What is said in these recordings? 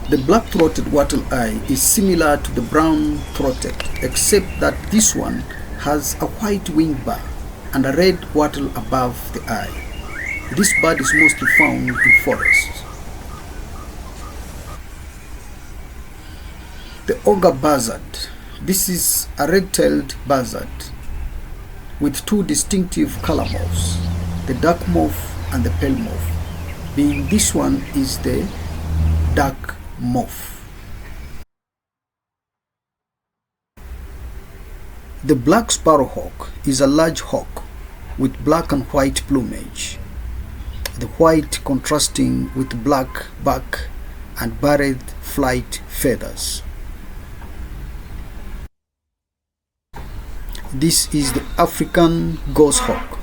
The black-throated wattle eye is similar to the brown-throated, except that this one has a white wing bar and a red wattle above the eye. This bird is mostly found in forests. The Augur Buzzard. This is a red-tailed buzzard with two distinctive color morphs, the dark morph and the pale morph, being this one is the dark morph. The black sparrowhawk is a large hawk with black and white plumage, the white contrasting with black back and barred flight feathers. This is the African goshawk.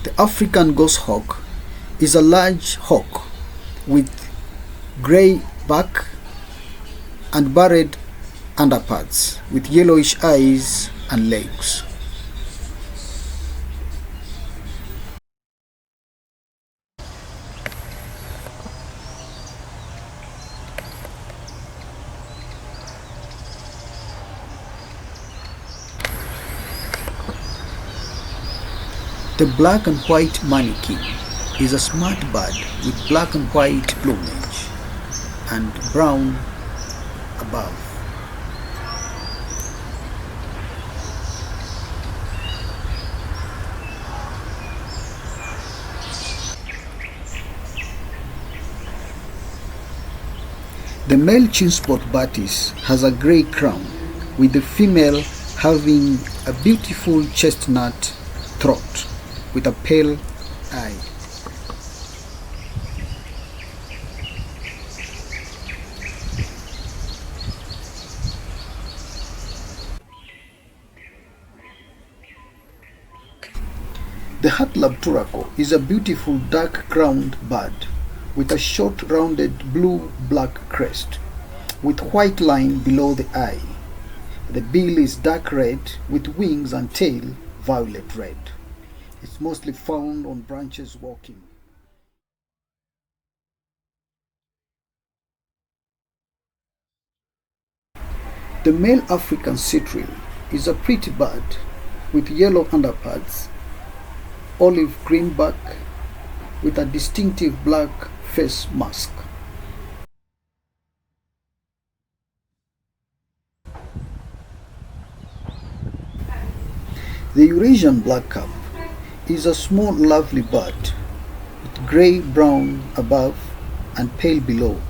The African goshawk is a large hawk with grey back and barred underparts with yellowish eyes and legs. The black and white Mannikin is a smart bird with black and white plumage and brown above. The male Chinspot Batis has a grey crown, with the female having a beautiful chestnut throat with a pale eye. The Hartlaub Turaco is a beautiful dark-crowned bird with a short rounded blue-black crest with white line below the eye. The bill is dark red with wings and tail violet red. It's mostly found on branches walking. The male African Citril is a pretty bird with yellow underparts, olive green back with a distinctive black face mask. The Eurasian blackcap is a small lovely bird with grey-brown above and pale below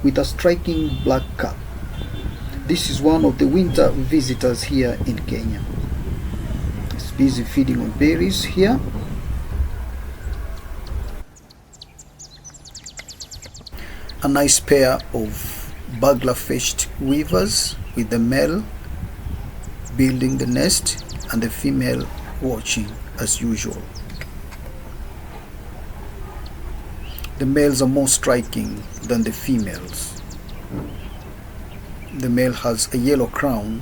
with a striking black cap. This is one of the winter visitors here in Kenya. It's busy feeding on berries here. A nice pair of Baglafecht Weavers with the male building the nest and the female watching as usual. The males are more striking than the females. The male has a yellow crown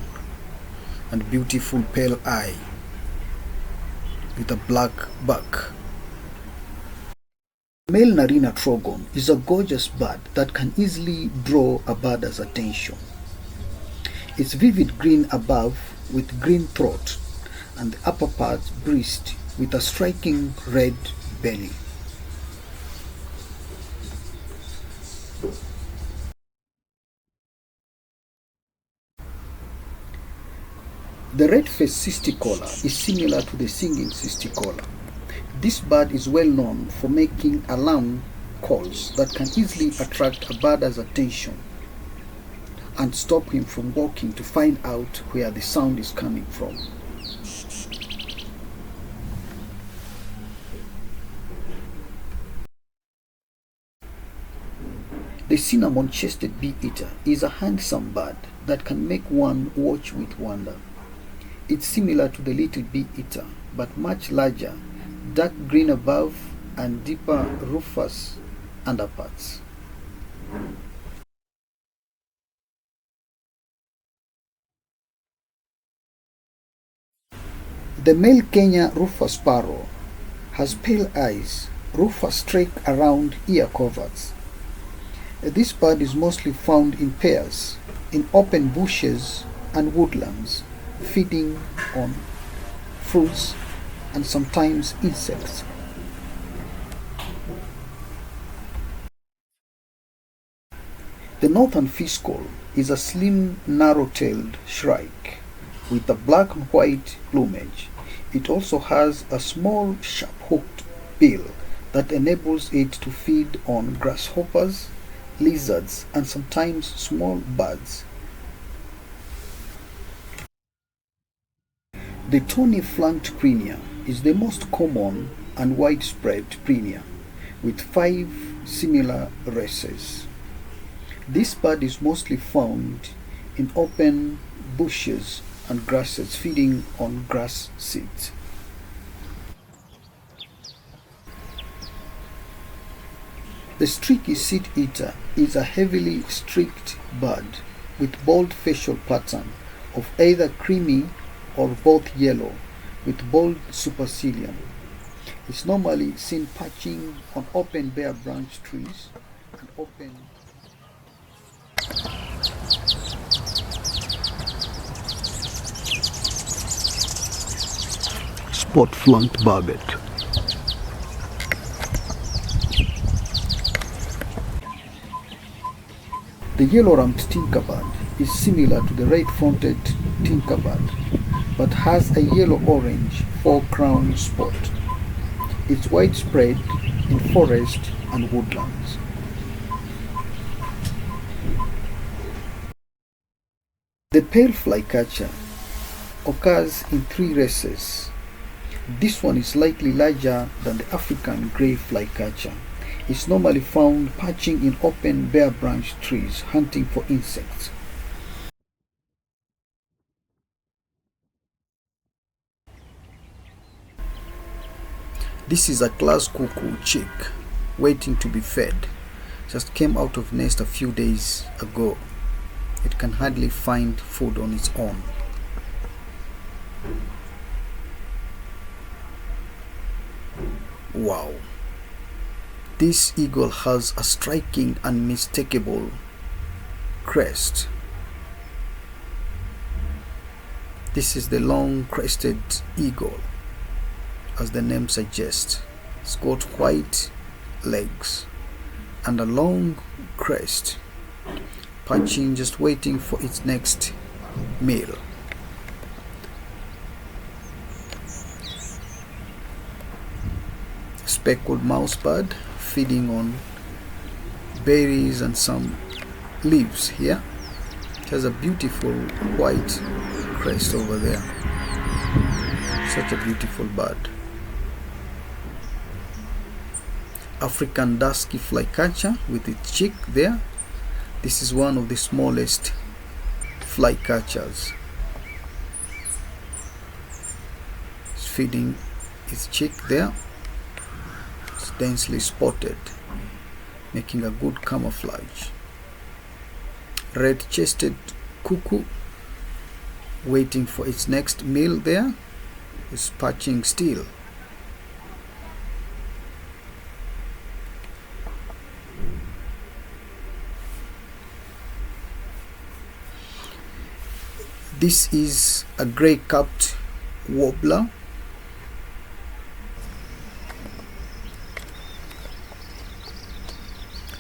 and beautiful pale eye with a black back. Male Narina trogon is a gorgeous bird that can easily draw a bird's attention. It's vivid green above with green throat and the upper part breast with a striking red belly. The red-faced cisticola is similar to the singing cisticola. This bird is well known for making alarm calls that can easily attract a bird's attention and stop him from walking to find out where the sound is coming from. The cinnamon-chested bee-eater is a handsome bird that can make one watch with wonder. It's similar to the little bee-eater, but much larger, dark green above and deeper rufous underparts. The male Kenya rufous sparrow has pale eyes, rufous streak around ear coverts, This bird is mostly found in pairs in open bushes and woodlands, feeding on fruits and sometimes insects. The northern fiscal is a slim, narrow-tailed shrike with a black and white plumage. It also has a small, sharp-hooked bill that enables it to feed on grasshoppers, lizards, and sometimes small birds. The tawny-flanked prenia is the most common and widespread prenia, with 5 similar races. This bird is mostly found in open bushes and grasses, feeding on grass seeds. The streaky seed-eater is a heavily streaked bird with bold facial pattern of either creamy or both yellow with bold supercilium. It's normally seen perching on open bare branch trees and open spot-flanked barbet. The yellow-rumped tinkerbird is similar to the red-fronted tinkerbird, but has a yellow-orange four-crown spot. It's widespread in forest and woodlands. The pale flycatcher occurs in 3 races. This one is slightly larger than the African grey flycatcher. It's normally found perching in open bare branch trees, hunting for insects. This is a glass cuckoo chick waiting to be fed. Just came out of nest a few days ago. It can hardly find food on its own. Wow. This eagle has a striking and unmistakable crest. This is the long-crested eagle, as the name suggests. It's got white legs and a long crest, perching just waiting for its next meal. Speckled mousebird feeding on berries and some leaves here. It has a beautiful white crest over there. Such a beautiful bird. African dusky flycatcher with its chick there. This is one of the smallest flycatchers. It's feeding its chick there. It's densely spotted, making a good camouflage. Red-chested cuckoo waiting for its next meal there. Is perching still. This is a grey-capped warbler.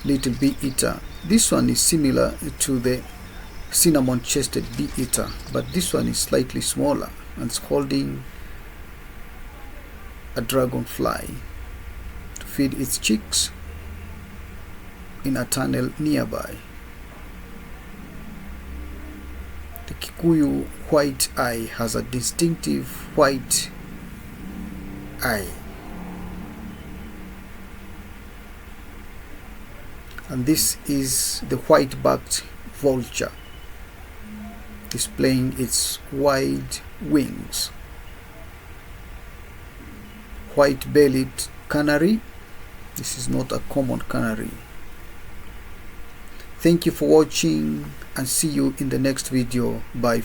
Little bee-eater. This one is similar to the cinnamon-chested bee-eater, but this one is slightly smaller and it's holding a dragonfly to feed its chicks in a tunnel nearby. The Kikuyu white eye has a distinctive white eye, and this is the white-backed vulture displaying its wide wings. White-bellied canary. This is not a common canary. Thank you for watching and see you in the next video. Bye.